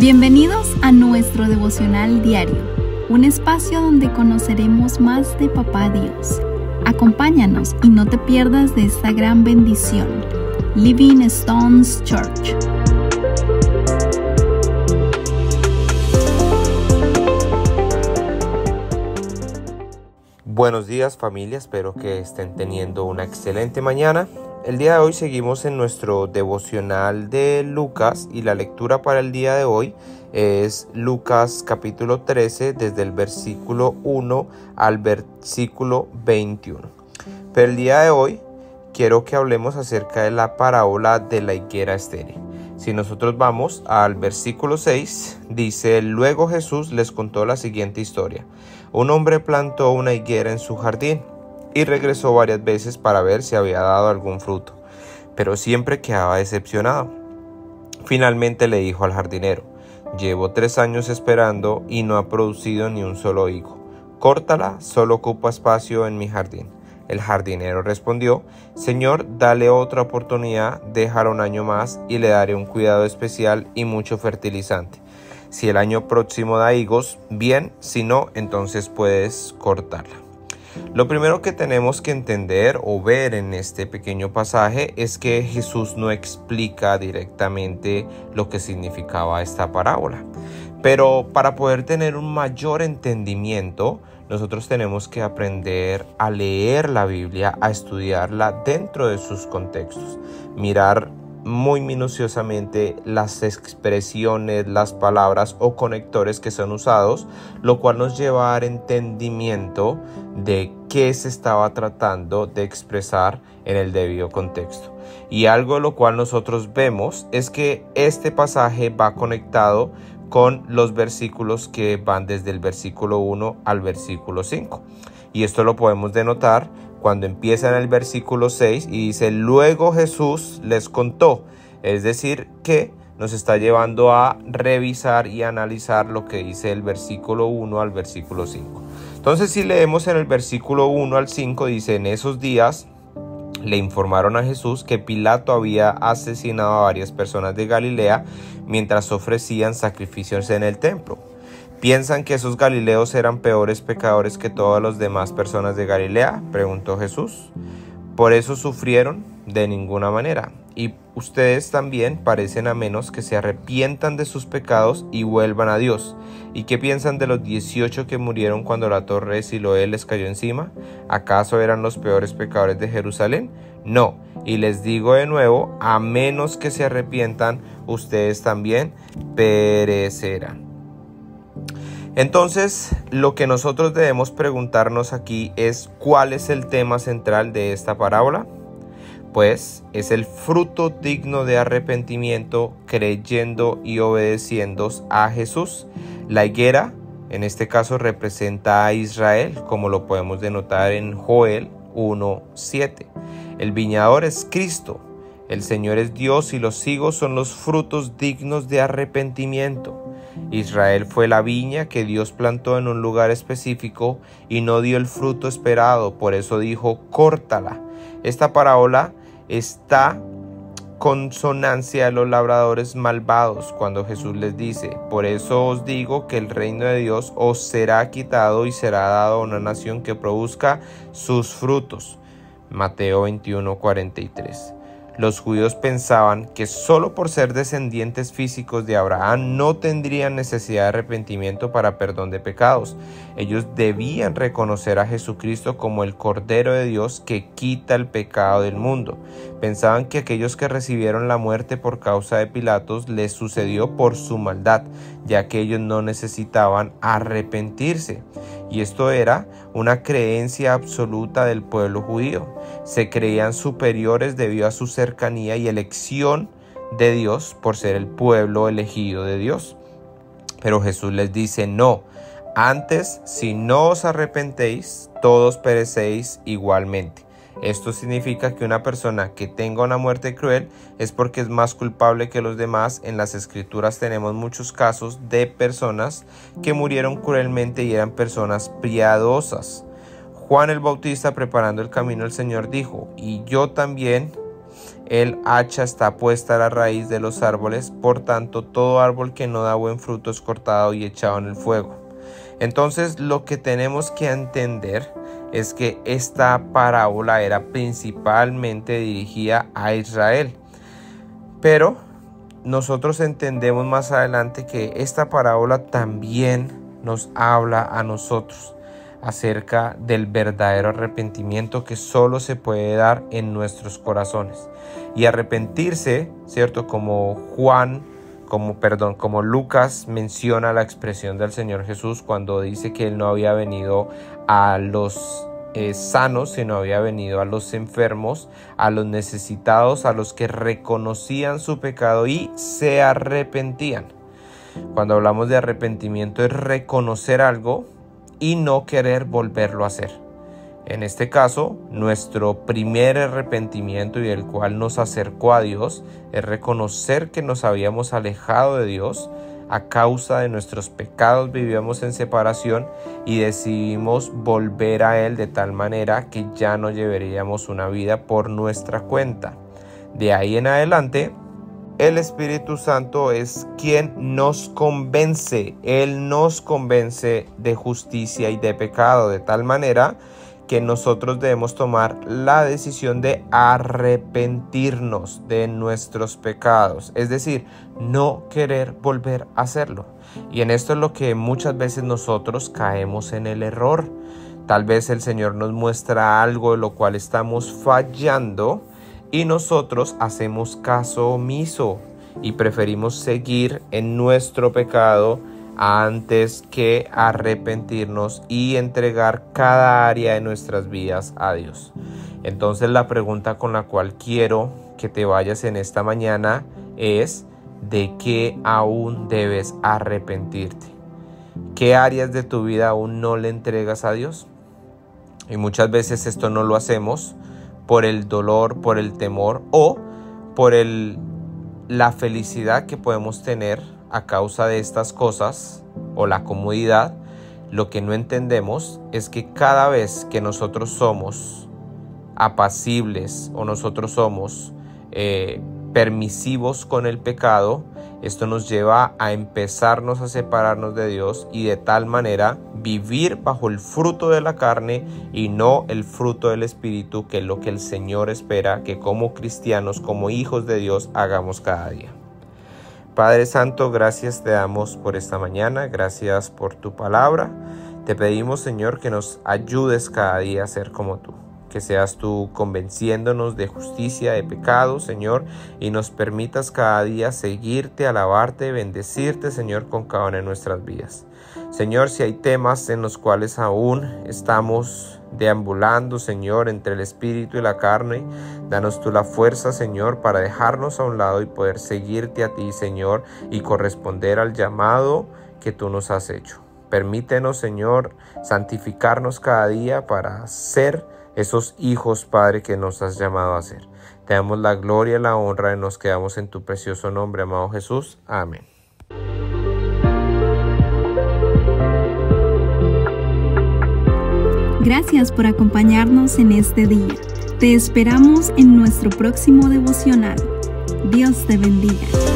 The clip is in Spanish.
Bienvenidos a nuestro devocional diario, un espacio donde conoceremos más de Papá Dios. Acompáñanos y no te pierdas de esta gran bendición. Living Stones Church. Buenos días, familia, espero que estén teniendo una excelente mañana. El día de hoy seguimos en nuestro devocional de Lucas y la lectura para el día de hoy es Lucas capítulo 13 desde el versículo 1 al versículo 21. Pero el día de hoy quiero que hablemos acerca de la parábola de la higuera estéril. Si nosotros vamos al versículo 6, dice: Luego Jesús les contó la siguiente historia. Un hombre plantó una higuera en su jardín y regresó varias veces para ver si había dado algún fruto, pero siempre quedaba decepcionado. Finalmente le dijo al jardinero: Llevo 3 años esperando y no ha producido ni un solo higo. Córtala, solo ocupa espacio en mi jardín. El jardinero respondió: Señor, dale otra oportunidad, déjala un año más y le daré un cuidado especial y mucho fertilizante. Si el año próximo da higos, bien, si no, entonces puedes cortarla. Lo primero que tenemos que entender o ver en este pequeño pasaje es que Jesús no explica directamente lo que significaba esta parábola. Pero para poder tener un mayor entendimiento, nosotros tenemos que aprender a leer la Biblia, a estudiarla dentro de sus contextos, mirar muy minuciosamente las expresiones, las palabras o conectores que son usados, lo cual nos lleva a dar entendimiento de qué se estaba tratando de expresar en el debido contexto. Y algo lo cual nosotros vemos es que este pasaje va conectado con los versículos que van desde el versículo 1 al versículo 5. Y esto lo podemos denotar cuando empieza en el versículo 6 y dice: Luego Jesús les contó. Es decir, que nos está llevando a revisar y analizar lo que dice el versículo 1 al versículo 5. Entonces, si leemos en el versículo 1 al 5, dice: En esos días le informaron a Jesús que Pilato había asesinado a varias personas de Galilea mientras ofrecían sacrificios en el templo. ¿Piensan que esos galileos eran peores pecadores que todas las demás personas de Galilea?, preguntó Jesús. ¿Por eso sufrieron? De ninguna manera. Y ustedes también parecen a menos que se arrepientan de sus pecados y vuelvan a Dios. ¿Y qué piensan de los 18 que murieron cuando la torre de Siloé les cayó encima? ¿Acaso eran los peores pecadores de Jerusalén? No. Y les digo de nuevo, a menos que se arrepientan, ustedes también perecerán. Entonces, lo que nosotros debemos preguntarnos aquí es: ¿cuál es el tema central de esta parábola? Pues es el fruto digno de arrepentimiento, creyendo y obedeciendo a Jesús. La higuera, en este caso, representa a Israel, como lo podemos denotar en Joel 1:7. El viñador es Cristo, el Señor es Dios y los higos son los frutos dignos de arrepentimiento. Israel fue la viña que Dios plantó en un lugar específico y no dio el fruto esperado, por eso dijo: córtala. Esta parábola está consonancia de los labradores malvados cuando Jesús les dice: por eso os digo que el reino de Dios os será quitado y será dado a una nación que produzca sus frutos. Mateo 21:43. Los judíos pensaban que solo por ser descendientes físicos de Abraham no tendrían necesidad de arrepentimiento para perdón de pecados. Ellos debían reconocer a Jesucristo como el Cordero de Dios que quita el pecado del mundo. Pensaban que aquellos que recibieron la muerte por causa de Pilatos les sucedió por su maldad, ya que ellos no necesitaban arrepentirse. Y esto era una creencia absoluta del pueblo judío. Se creían superiores debido a su cercanía y elección de Dios por ser el pueblo elegido de Dios. Pero Jesús les dice: no, antes, si no os arrepentéis, todos perecéis igualmente. Esto significa que una persona que tenga una muerte cruel es porque es más culpable que los demás. En las Escrituras tenemos muchos casos de personas que murieron cruelmente y eran personas piadosas. Juan el Bautista, preparando el camino del Señor, dijo: y yo también el hacha está puesta a la raíz de los árboles, por tanto todo árbol que no da buen fruto es cortado y echado en el fuego. Entonces lo que tenemos que entender es que esta parábola era principalmente dirigida a Israel, pero nosotros entendemos más adelante que esta parábola también nos habla a nosotros acerca del verdadero arrepentimiento que solo se puede dar en nuestros corazones. Y arrepentirse, ¿cierto? Como Lucas menciona la expresión del Señor Jesús cuando dice que Él no había venido a los sanos, sino había venido a los enfermos, a los necesitados, a los que reconocían su pecado y se arrepentían. Cuando hablamos de arrepentimiento es reconocer algo y no querer volverlo a hacer. En este caso, nuestro primer arrepentimiento y el cual nos acercó a Dios es reconocer que nos habíamos alejado de Dios. A causa de nuestros pecados vivíamos en separación y decidimos volver a Él de tal manera que ya no llevaríamos una vida por nuestra cuenta. De ahí en adelante, el Espíritu Santo es quien nos convence. Él nos convence de justicia y de pecado, de tal manera que nosotros debemos tomar la decisión de arrepentirnos de nuestros pecados, es decir, no querer volver a hacerlo. Y en esto es lo que muchas veces nosotros caemos en el error. Tal vez el Señor nos muestra algo de lo cual estamos fallando y nosotros hacemos caso omiso y preferimos seguir en nuestro pecado antes que arrepentirnos y entregar cada área de nuestras vidas a Dios. Entonces la pregunta con la cual quiero que te vayas en esta mañana es: ¿de qué aún debes arrepentirte? ¿Qué áreas de tu vida aún no le entregas a Dios? Y muchas veces esto no lo hacemos por el dolor, por el temor o por la felicidad que podemos tener a causa de estas cosas o la comodidad. Lo que no entendemos es que cada vez que nosotros somos apacibles o nosotros somos permisivos con el pecado, esto nos lleva a empezarnos a separarnos de Dios y de tal manera vivir bajo el fruto de la carne y no el fruto del Espíritu, que es lo que el Señor espera que como cristianos, como hijos de Dios, hagamos cada día. Padre Santo, gracias te damos por esta mañana, gracias por tu palabra. Te pedimos, Señor, que nos ayudes cada día a ser como tú, que seas tú convenciéndonos de justicia, de pecado, Señor, y nos permitas cada día seguirte, alabarte, bendecirte, Señor, con cada una de nuestras vidas. Señor, si hay temas en los cuales aún estamos deambulando, Señor, entre el espíritu y la carne, danos tú la fuerza, Señor, para dejarnos a un lado y poder seguirte a ti, Señor, y corresponder al llamado que tú nos has hecho. Permítenos, Señor, santificarnos cada día para ser esos hijos, Padre, que nos has llamado a ser. Te damos la gloria y la honra y nos quedamos en tu precioso nombre, amado Jesús. Amén. Gracias por acompañarnos en este día. Te esperamos en nuestro próximo devocional. Dios te bendiga.